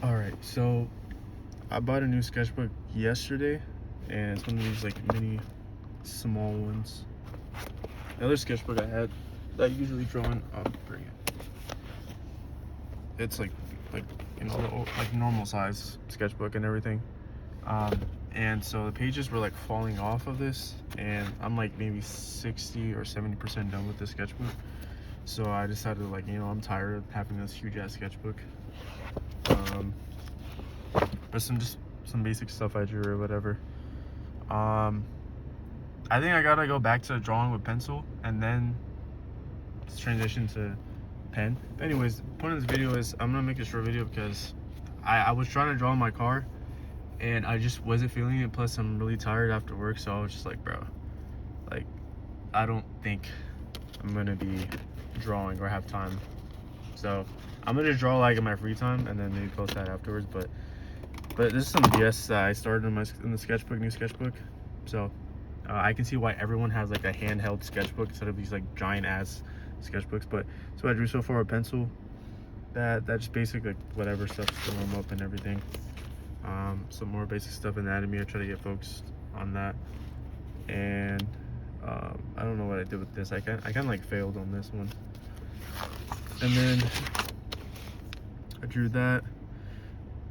All right, so I bought a new sketchbook yesterday, and it's one of these like mini small ones. The other sketchbook I had that I usually draw in, I'll bring it. It's like like normal size sketchbook and everything. Um, and so the pages were like falling off of this, and I'm like maybe 60 or 70% done with this sketchbook. So I decided, like, I'm tired of having this huge ass sketchbook. But some basic stuff I drew or whatever. I think I gotta go back to drawing with pencil and then transition to pen. But anyways, the point of this video is I'm gonna make a short video because I was trying to draw in my car and I just wasn't feeling it. Plus I'm really tired after work, so I was just like, bro, like, I don't think I'm gonna be drawing or have time. So I'm gonna just draw like in my free time and then maybe post that afterwards. But this is some BS that I started in the sketchbook, new sketchbook. So I can see why everyone has like a handheld sketchbook instead of these like giant ass sketchbooks. But so I drew so far a pencil. That's just basic, like whatever stuff to warm up and everything. Some more basic stuff, anatomy. I try to get focused on that. And I don't know what I did with this. I kind of like failed on this one. And then I drew that.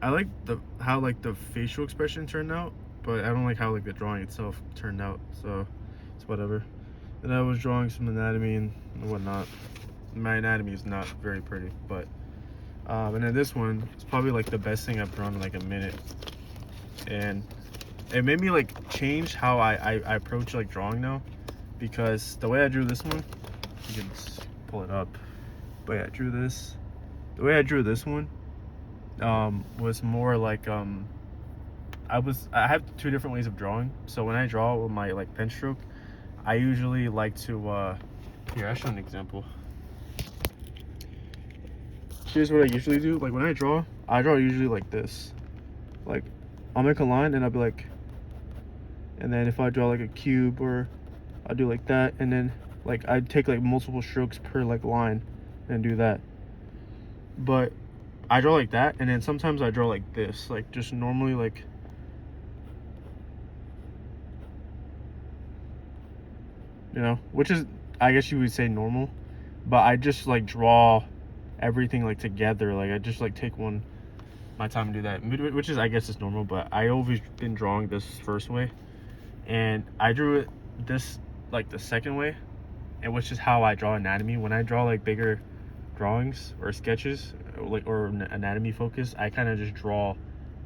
I like how like the facial expression turned out, but I don't like how like the drawing itself turned out, so it's whatever. And I was drawing some anatomy and whatnot. My anatomy is not very pretty, but and then this one is probably like the best thing I've drawn in like a minute, and it made me like change how I approach like drawing now, because the way I drew this one, you can just pull it up, but yeah, I drew this. The way I drew this one was more like I have two different ways of drawing. So when I draw with my like pen stroke, I usually like to here, I'll show an example. Here's what I usually do. Like when I draw usually like this. Like I'll make a line and I'll be like, and then if I draw like a cube, or I'll do like that, and then like I take like multiple strokes per like line and do that. But I draw like that, and then sometimes I draw like this, like just normally, like, which is, I guess you would say, normal, but I just like draw everything like together. Like I just like take my time and do that, which is, I guess, is normal. But I always been drawing this first way, and I drew it this like the second way, and which is how I draw anatomy. When I draw like bigger drawings or sketches, or anatomy focus, I kind of just draw.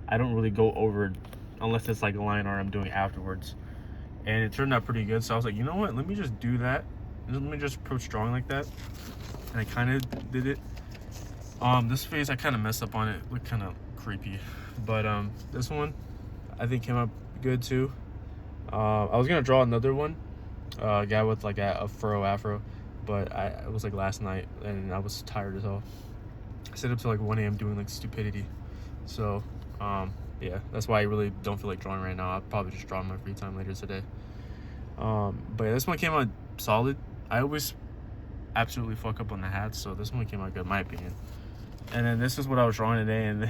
I don't really go over unless it's like a line art I'm doing afterwards, and it turned out pretty good. So I was like, you know what, let me just do that. Let me just approach drawing like that, and I kind of did it. This face I kind of messed up on. It looked kind of creepy, but this one I think came up good too. I was gonna draw another one, a guy with like a furrow afro, but it was like last night and I was tired as hell. I stayed up till like 1 a.m. doing like stupidity. So yeah, that's why I really don't feel like drawing right now. I'll probably just draw in my free time later today. But yeah, this one came out solid. I always absolutely fuck up on the hats, so this one came out good in my opinion. And then this is what I was drawing today, and you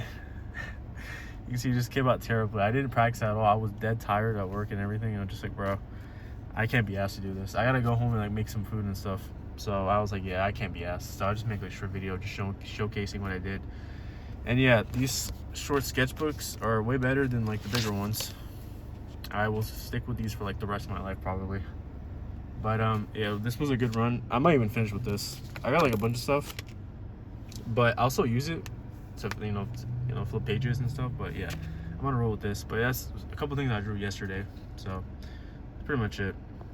can see it just came out terribly. I didn't practice at all. I was dead tired at work and everything, and I'm just like, bro, I can't be asked to do this. I gotta go home and like make some food and stuff. So I was like, yeah, I can't be asked. So I just make like a short video just showcasing what I did. And yeah, these short sketchbooks are way better than like the bigger ones. I will stick with these for like the rest of my life probably. But yeah, this was a good run. I might even finish with this. I got like a bunch of stuff, but I'll still use it to flip pages and stuff. But yeah, I'm gonna roll with this. But that's a couple things I drew yesterday. So that's pretty much it.